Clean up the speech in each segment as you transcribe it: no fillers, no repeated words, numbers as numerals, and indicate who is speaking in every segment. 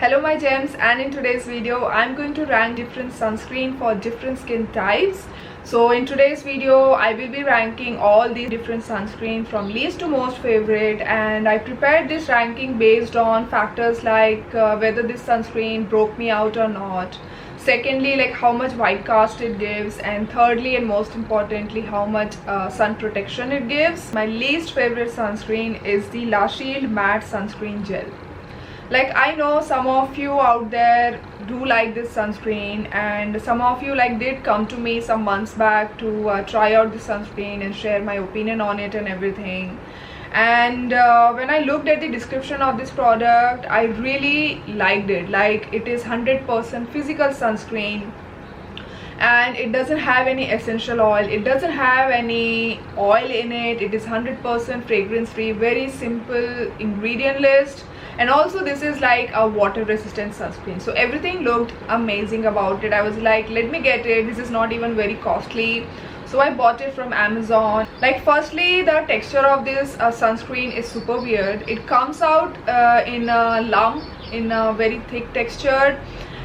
Speaker 1: Hello my gems, and in today's video I'm going to rank different sunscreen for different skin types. So in today's video I will be ranking all these different sunscreen from least to most favorite, and I prepared this ranking based on factors like whether this sunscreen broke me out or not, secondly like how much white cast it gives, and thirdly and most importantly how much sun protection it gives. My least favorite sunscreen is the La Shield matte sunscreen gel. Like, I know some of you out there do like this sunscreen, and some of you like did come to me some months back to try out the sunscreen and share my opinion on it and everything. And when I looked at the description of this product, I really liked it. Like, it is 100% physical sunscreen, and it doesn't have any essential oil, it doesn't have any oil in it, it is 100% fragrance free, very simple ingredient list, and also this is like a water resistant sunscreen. So everything looked amazing about it. I was like, let me get it, this is not even very costly. So I bought it from Amazon. Like, firstly, the texture of this sunscreen is super weird. It comes out in a lump, in a very thick texture,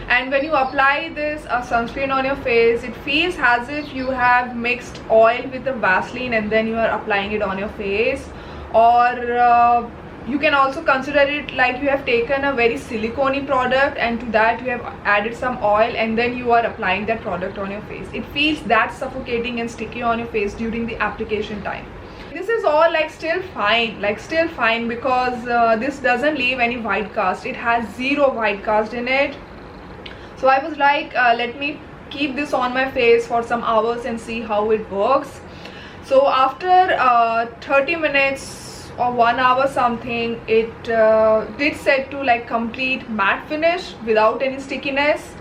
Speaker 1: and when you apply this sunscreen on your face, it feels as if you have mixed oil with the Vaseline and then you are applying it on your face. Or you can also consider it like you have taken a very silicone product and to that you have added some oil and then you are applying that product on your face. It feels that suffocating and sticky on your face during the application time. This is all like still fine, because this doesn't leave any white cast. It has zero white cast in it. So I was like, let me keep this on my face for some hours and see how it works. So after 30 minutes or 1 hour something, it did set to like complete matte finish without any stickiness,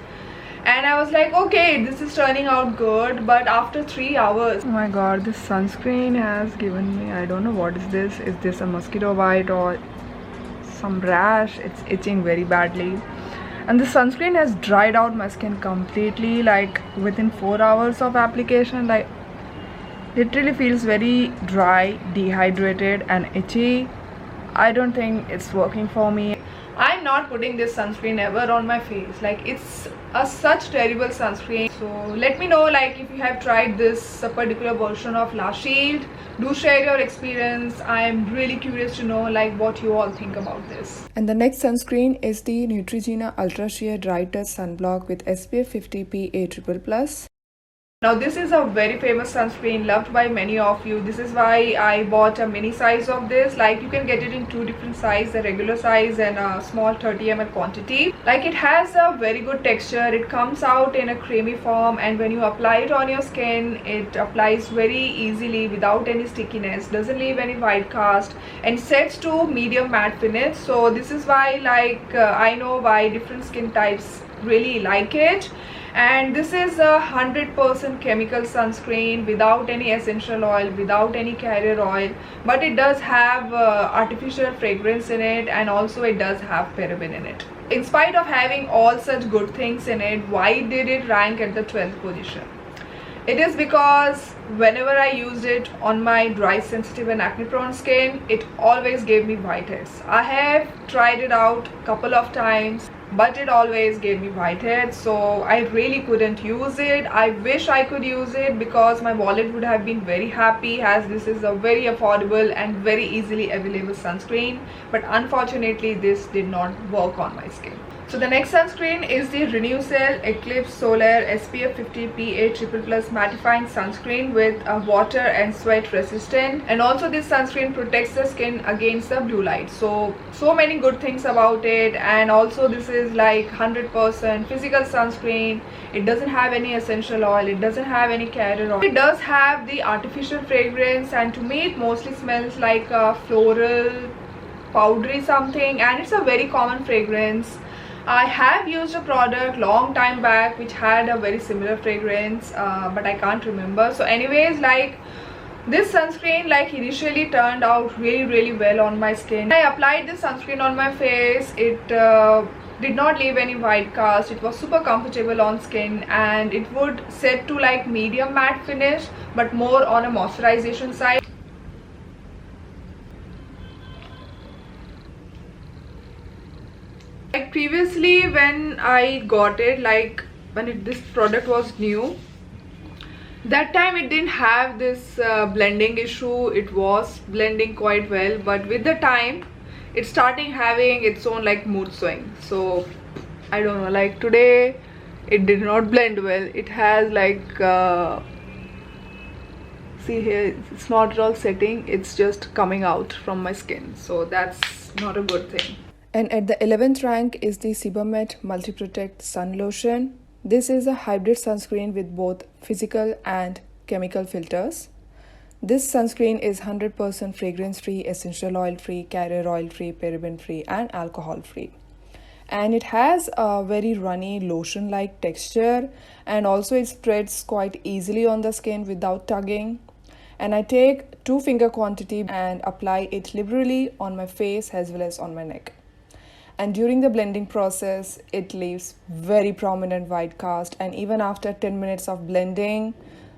Speaker 1: and I was like, okay, this is turning out good. But after 3 hours, oh my god, this sunscreen has given me, I don't know what is this. Is this a mosquito bite or some rash? It's itching very badly, and the sunscreen has dried out my skin completely. Like, within 4 hours of application, like, literally feels very dry, dehydrated and itchy. I don't think it's working for me. I'm not putting this sunscreen ever on my face. Like, it's such terrible sunscreen. So let me know, like, if you have tried this particular version of La Shield. Do share your experience. I'm really curious to know like what you all think about this. And the next sunscreen is the Neutrogena Ultra Sheer Dry Touch Sunblock with SPF 50 PA+++. Now this is a very famous sunscreen, loved by many of you. This is why I bought a mini size of this. Like, you can get it in two different sizes, a regular size and a small 30 ml quantity. Like, it has a very good texture. It comes out in a creamy form, and when you apply it on your skin, it applies very easily without any stickiness, doesn't leave any white cast, and sets to medium matte finish. So this is why, like, I know why different skin types really like it. And this is a 100% chemical sunscreen without any essential oil, without any carrier oil, but it does have artificial fragrance in it, and also it does have paraben in it. In spite of having all such good things in it, why did it rank at the 12th position? It is because whenever I used it on my dry, sensitive and acne prone skin, it always gave me whiteheads. I have tried it out a couple of times, but it always gave me whiteheads, so I really couldn't use it. I wish I could use it because my wallet would have been very happy, as this is a very affordable and very easily available sunscreen, but unfortunately this did not work on my skin. So the next sunscreen is the Renewcell Eclipse Solar SPF 50 PA++ mattifying sunscreen with a water and sweat resistant, and also this sunscreen protects the skin against the blue light. So many good things about it. And also this is like 100% physical sunscreen. It doesn't have any essential oil, it doesn't have any carrier oil. It does have the artificial fragrance, and to me it mostly smells like a floral, powdery something, and it's a very common fragrance. I have used a product long time back which had a very similar fragrance, but I can't remember. So anyways, like, this sunscreen like initially turned out really well on my skin. I applied this sunscreen on my face. It did not leave any white cast. It was super comfortable on skin, and it would set to like medium matte finish, but more on a moisturization side. Like previously when I got it, like when this product was new, that time it didn't have this blending issue. It was blending quite well, but with the time it's starting having its own like mood swing. So I don't know, like today it did not blend well. It has like see here, it's not at all setting, it's just coming out from my skin, so that's not a good thing. And at the 11th rank is the Sebamed Multi Protect Sun Lotion. This is a hybrid sunscreen with both physical and chemical filters. This sunscreen is 100% fragrance free, essential oil free, carrier oil free, paraben free and alcohol free. And it has a very runny lotion like texture, and also it spreads quite easily on the skin without tugging. And I take 2 finger quantity and apply it liberally on my face as well as on my neck. And during the blending process, it leaves very prominent white cast, and even after 10 minutes of blending,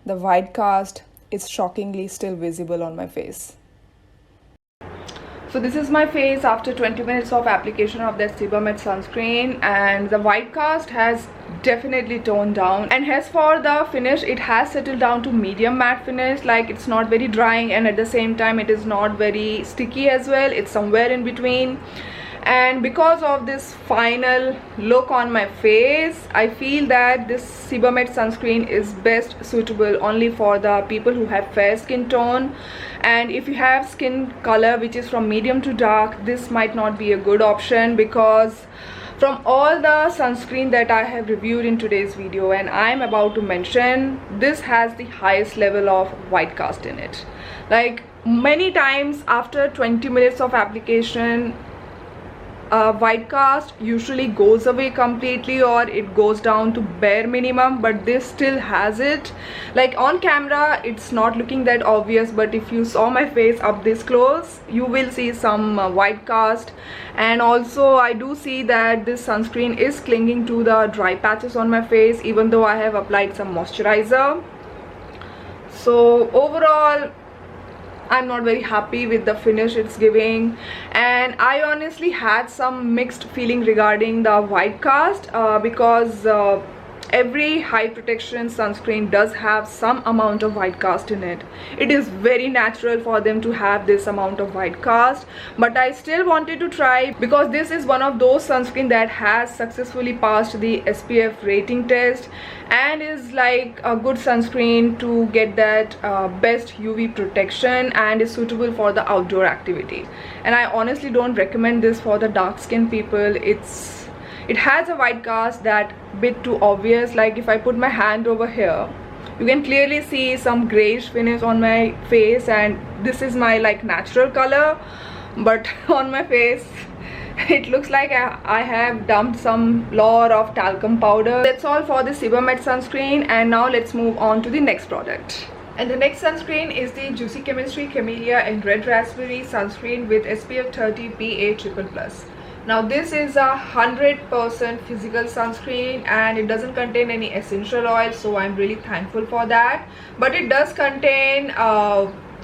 Speaker 1: the white cast is shockingly still visible on my face. So this is my face after 20 minutes of application of that Sebamed sunscreen, and the white cast has definitely toned down. And as for the finish, it has settled down to medium matte finish. Like it's not very drying, and at the same time it is not very sticky as well. It's somewhere in between. And because of this final look on my face, I feel that this Sebamed sunscreen is best suitable only for the people who have fair skin tone. And if you have skin color which is from medium to dark, this might not be a good option, because from all the sunscreen that I have reviewed in today's video and I am about to mention, this has the highest level of white cast in it. Like many times after 20 minutes of application, white cast usually goes away completely, or it goes down to bare minimum, but this still has it. Like on camera it's not looking that obvious, but if you saw my face up this close, you will see some white cast. And also I do see that this sunscreen is clinging to the dry patches on my face, even though I have applied some moisturizer. So overall, I'm not very happy with the finish it's giving, and I honestly had some mixed feeling regarding the white cast because every high protection sunscreen does have some amount of white cast in it. It is very natural for them to have this amount of white cast, but I still wanted to try because this is one of those sunscreen that has successfully passed the SPF rating test and is like a good sunscreen to get that best UV protection and is suitable for the outdoor activity. And I honestly don't recommend this for the dark skin people. It has a white cast that bit too obvious. Like if I put my hand over here, you can clearly see some grayish finish on my face, and this is my like natural color, but on my face it looks like I have dumped some lot of talcum powder. That's all for the Sebamed sunscreen, and now let's move on to the next product. And the next sunscreen is the Juicy Chemistry Camellia and Red Raspberry sunscreen with SPF 30 PA+++. Now this is a 100% physical sunscreen and it doesn't contain any essential oil, so I'm really thankful for that. But it does contain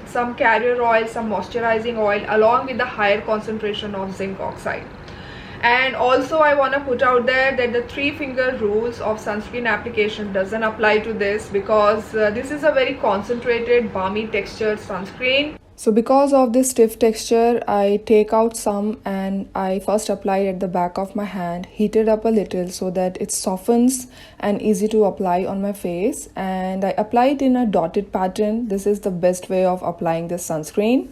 Speaker 1: some carrier oil, some moisturizing oil, along with the higher concentration of zinc oxide. And also I want to put out there that the 3-finger rules of sunscreen application doesn't apply to this, because this is a very concentrated balmy textured sunscreen. So because of this stiff texture, I take out some and I first apply it at the back of my hand, heat it up a little so that it softens and easy to apply on my face, and I apply it in a dotted pattern. This is the best way of applying this sunscreen.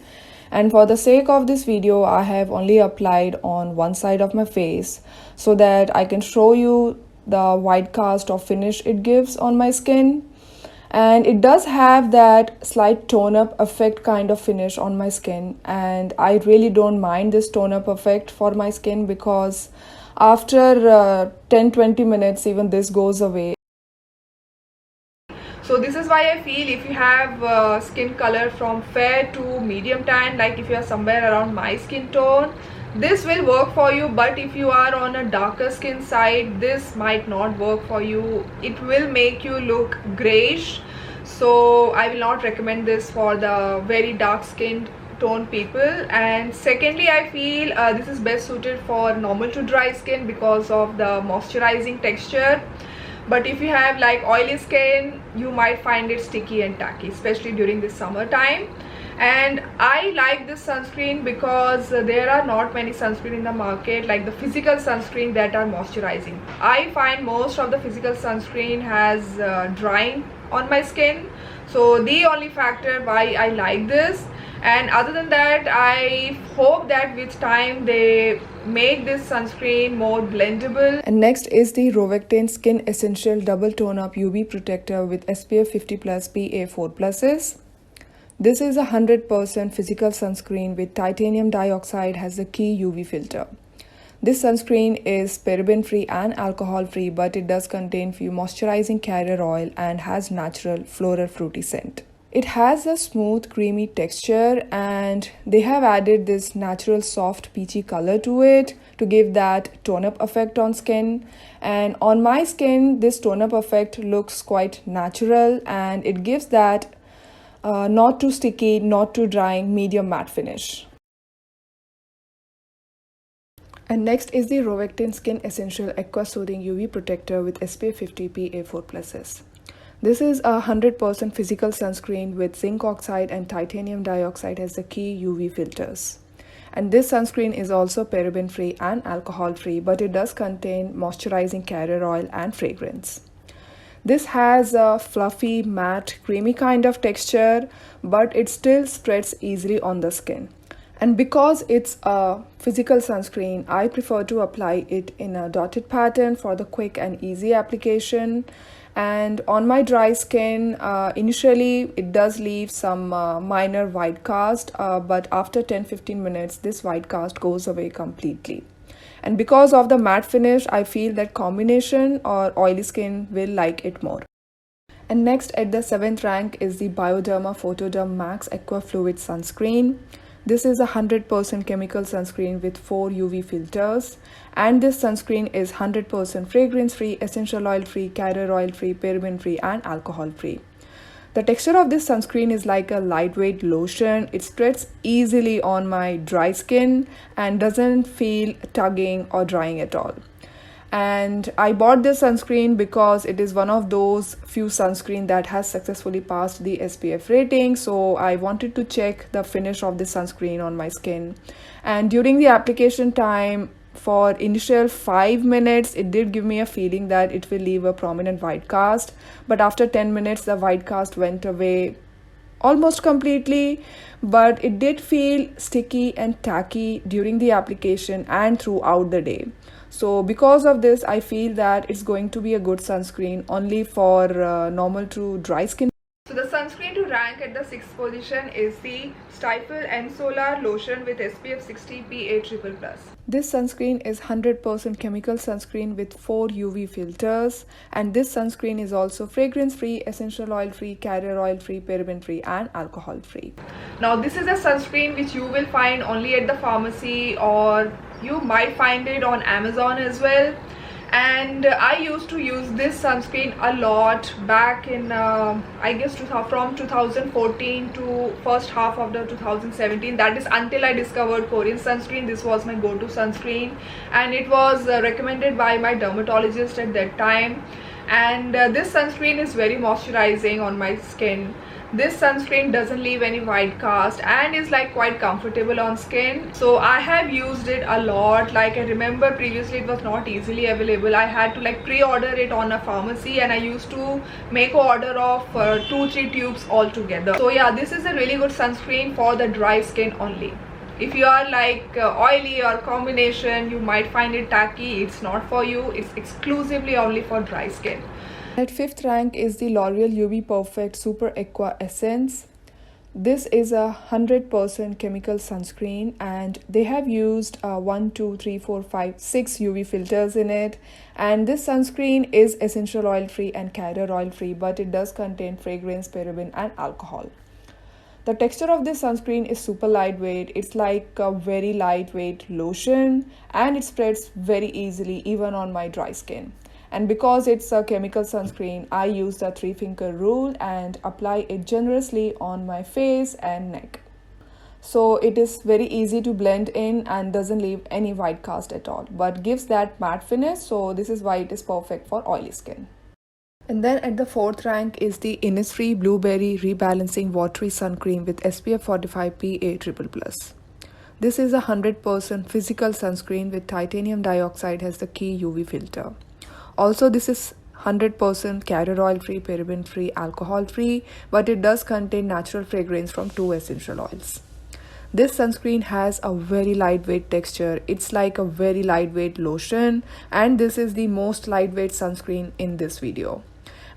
Speaker 1: And for the sake of this video, I have only applied on one side of my face so that I can show you the white cast or finish it gives on my skin. And it does have that slight tone up effect kind of finish on my skin, and I really don't mind this tone up effect for my skin, because after 10-20 minutes even this goes away. So this is why I feel if you have skin color from fair to medium tan, like if you are somewhere around my skin tone, this will work for you. But if you are on a darker skin side, this might not work for you. It will make you look grayish, so I will not recommend this for the very dark skinned tone people, and secondly I feel this is best suited for normal to dry skin because of the moisturizing texture. But if you have like oily skin, you might find it sticky and tacky, especially during the summertime. And I like this sunscreen because there are not many sunscreen in the market, like the physical sunscreen that are moisturizing. I find most of the physical sunscreen has drying on my skin, so the only factor why I like this. And other than that, I hope that with time they make this sunscreen more blendable.
Speaker 2: And next is the Rovectane Skin Essential Double Tone Up UV Protector with SPF 50 plus PA 4+. This is a 100% physical sunscreen with titanium dioxide as the key UV filter. This sunscreen is paraben free and alcohol free, but it does contain few moisturizing carrier oil and has natural floral fruity scent. It has a smooth creamy texture, and they have added this natural soft peachy color to it to give that tone up effect on skin. And on my skin, this tone up effect looks quite natural, and it gives that not too sticky, not too drying, medium matte finish. And next is the Rovectane Skin Essential Aqua Soothing UV Protector with SPF 50 PA 4+. This is a 100% physical sunscreen with zinc oxide and titanium dioxide as the key UV filters. And this sunscreen is also paraben free and alcohol free, but it does contain moisturizing carrier oil and fragrance. This has a fluffy, matte, creamy kind of texture, but it still spreads easily on the skin. And because it's a physical sunscreen, I prefer to apply it in a dotted pattern for the quick and easy application. And on my dry skin, initially it does leave some minor white cast, but after 10-15 minutes this white cast goes away completely. And because of the matte finish, I feel that combination or oily skin will like it more. And next at the 7th rank is the Bioderma Photoderm Max Aqua Fluid Sunscreen. This is a 100% chemical sunscreen with 4 UV filters, and this sunscreen is 100% fragrance free, essential oil free, carrier oil free, paraben free and alcohol free. The texture of this sunscreen is like a lightweight lotion. It spreads easily on my dry skin and doesn't feel tugging or drying at all. And I bought this sunscreen because it is one of those few sunscreen that has successfully passed the SPF rating. So I wanted to check the finish of this sunscreen on my skin. And during the application time, for initial 5 minutes, it did give me a feeling that it will leave a prominent white cast. But after 10 minutes, the white cast went away almost completely. But it did feel sticky and tacky during the application and throughout the day. So because of this, I feel that it's going to be a good sunscreen only for normal to dry skin.
Speaker 1: So the sunscreen to rank at the 6th position is the Stifle and Solar Lotion with SPF 60 PA++.
Speaker 2: This sunscreen is 100% chemical sunscreen with 4 UV filters, and this sunscreen is also fragrance free, essential oil free, carrier oil free, paraben free and alcohol free.
Speaker 1: Now this is a sunscreen which you will find only at the pharmacy, or you might find it on Amazon as well. And I used to use this sunscreen a lot back in I guess from 2014 to first half of the 2017. That is until I discovered Korean sunscreen. This was my go-to sunscreen, and it was recommended by my dermatologist at that time. And this sunscreen is very moisturizing on my skin. This sunscreen doesn't leave any white cast and is like quite comfortable on skin. So I have used it a lot. Like I remember previously it was not easily available. I had to like pre-order it on a pharmacy, and I used to make an order of 2-3 tubes altogether. So yeah, this is a really good sunscreen for the dry skin only. If you are like oily or combination, you might find it tacky. It's not for you. It's exclusively only for dry skin.
Speaker 2: At 5th rank is the L'Oreal UV Perfect Super Aqua Essence. This is a 100% chemical sunscreen, and they have used 1, 2, 3, 4, 5, 6 UV filters in it. And this sunscreen is essential oil free and carrier oil free, but it does contain fragrance, paraben and alcohol. The texture of this sunscreen is super lightweight. It's like a very lightweight lotion, and it spreads very easily even on my dry skin. And because it's a chemical sunscreen, I use the 3-finger rule and apply it generously on my face and neck. so it is very easy to blend in and doesn't leave any white cast at all, but gives that matte finish. So this is why it is perfect for oily skin. And then at the fourth rank is the Innisfree Blueberry Rebalancing Watery Sun Cream with SPF 45 PA+++. This is a 100% physical sunscreen with titanium dioxide as the key UV filter. Also, this is 100% carrier oil free, paraben free, alcohol free, but it does contain natural fragrance from 2 essential oils. This sunscreen has a very lightweight texture. It's like a very lightweight lotion, and this is the most lightweight sunscreen in this video.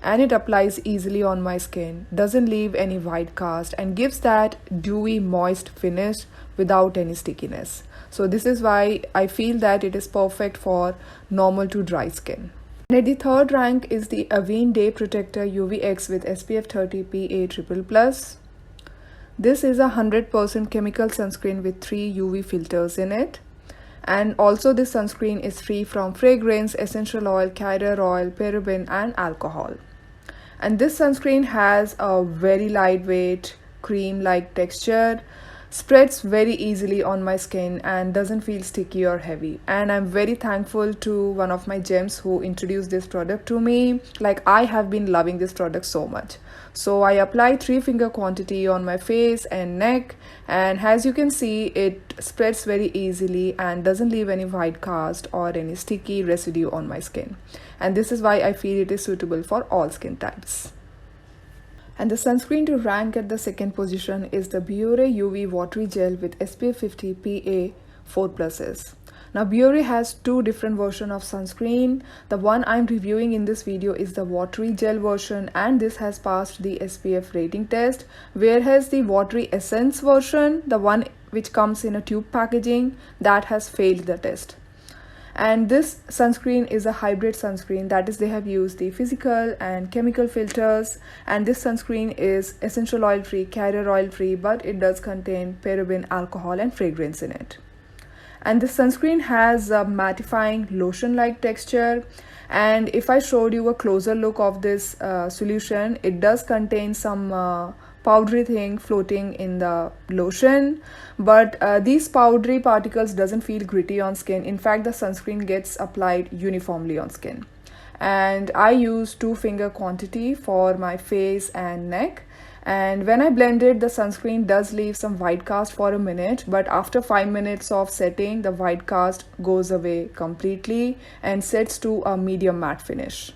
Speaker 2: And it applies easily on my skin, doesn't leave any white cast, and gives that dewy moist finish without any stickiness. So this is why I feel that it is perfect for normal to dry skin. And at the third rank is the Avene Day Protector UVX with SPF 30 PA+++. This is a 100% chemical sunscreen with 3 UV filters in it. And also this sunscreen is free from fragrance, essential oil, carrier oil, paraben and alcohol. And this sunscreen has a very lightweight cream-like texture, spreads very easily on my skin and doesn't feel sticky or heavy. And I'm very thankful to one of my gems who introduced this product to me. Like, I have been loving this product so much. So I apply 3-finger quantity on my face and neck, and as you can see, it spreads very easily and doesn't leave any white cast or any sticky residue on my skin. And this is why I feel it is suitable for all skin types. And the sunscreen to rank at the second position is the Biore UV Watery Gel with SPF 50 PA+++. Now Biore has 2 different versions of sunscreen. The one I'm reviewing in this video is the watery gel version, and this has passed the SPF rating test, whereas the watery essence version, the one which comes in a tube packaging, that has failed the test. And this sunscreen is a hybrid sunscreen, that is, they have used the physical and chemical filters, and this sunscreen is essential oil free, carrier oil free, but it does contain paraben, alcohol and fragrance in it. And this sunscreen has a mattifying lotion like texture, and if I showed you a closer look of this solution, it does contain some powdery thing floating in the lotion, but these powdery particles doesn't feel gritty on skin. In fact, the sunscreen gets applied uniformly on skin. And I use 2-finger quantity for my face and neck, and when I blend it, the sunscreen does leave some white cast for a minute, but after 5 minutes of setting, the white cast goes away completely and sets to a medium matte finish.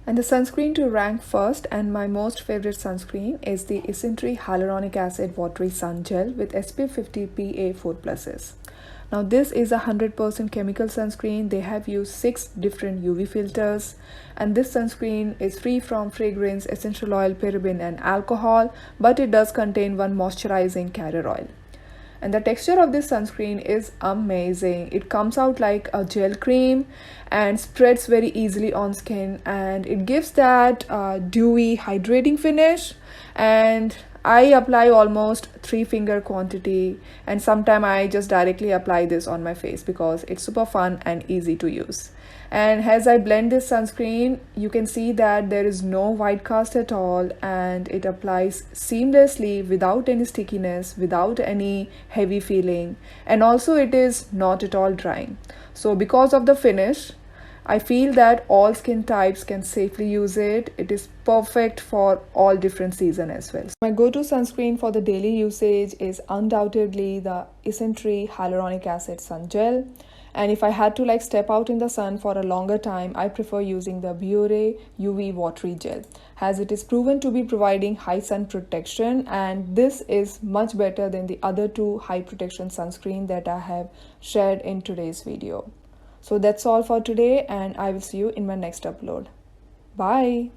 Speaker 2: And the sunscreen to rank first, and my most favorite sunscreen, is the Isntree Hyaluronic Acid Watery Sun Gel with SPF 50 PA+++. Now this is a 100% chemical sunscreen. They have used 6 different UV filters, and this sunscreen is free from fragrance, essential oil, paraben and alcohol, but it does contain 1 moisturizing carrier oil. And the texture of this sunscreen is amazing. It comes out like a gel cream and spreads very easily on skin, and it gives that dewy hydrating finish. And I apply almost 3-finger quantity, and sometimes I just directly apply this on my face because it's super fun and easy to use. And as I blend this sunscreen, you can see that there is no white cast at all, and it applies seamlessly without any stickiness, without any heavy feeling, and also it is not at all drying. So because of the finish, I feel that all skin types can safely use it. It is perfect for all different seasons as well. My go-to sunscreen for the daily usage is undoubtedly the Isntree Hyaluronic Acid Sun Gel. And if I had to step out in the sun for a longer time, I prefer using the Biore UV Watery Gel, as it is proven to be providing high sun protection, and this is much better than the other 2 high protection sunscreen that I have shared in today's video. So that's all for today, and I will see you in my next upload. Bye.